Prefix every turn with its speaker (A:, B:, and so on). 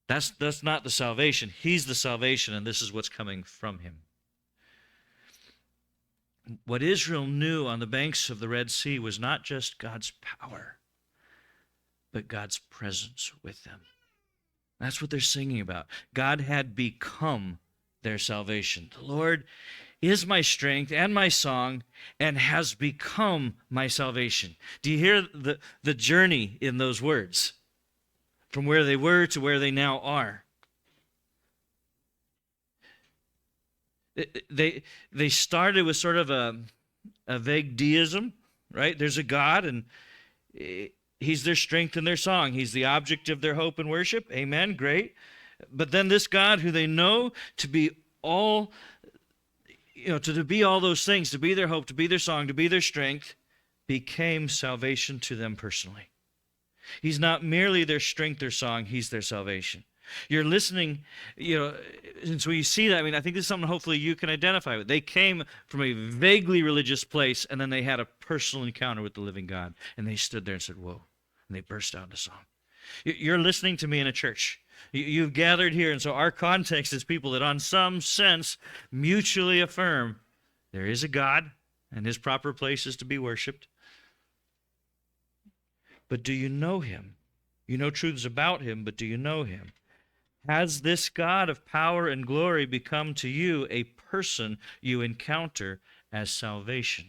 A: That's not the salvation. He's the salvation, and this is what's coming from him. What Israel knew on the banks of the Red Sea was not just God's power, but God's presence with them. That's what they're singing about. God had become their salvation. The Lord is my strength and my song and has become my salvation. Do you hear the journey in those words? From where they were to where they now are. They started with sort of a vague deism, right? There's a God, and he's their strength and their song. He's the object of their hope and worship. Amen, great. But then this God who they know to be all, to be all those things, to be their hope, to be their song, to be their strength, became salvation to them personally. He's not merely their strength or song, he's their salvation. You're listening, and so you see that, I think this is something hopefully you can identify with. They came from a vaguely religious place, and then they had a personal encounter with the living God, and they stood there and said, whoa, and they burst out into song. You're listening to me in a church. You've gathered here, and so our context is people that on some sense mutually affirm there is a God, and his proper place is to be worshipped. But do you know him? You know truths about him, but do you know him? Has this God of power and glory become to you a person you encounter as salvation?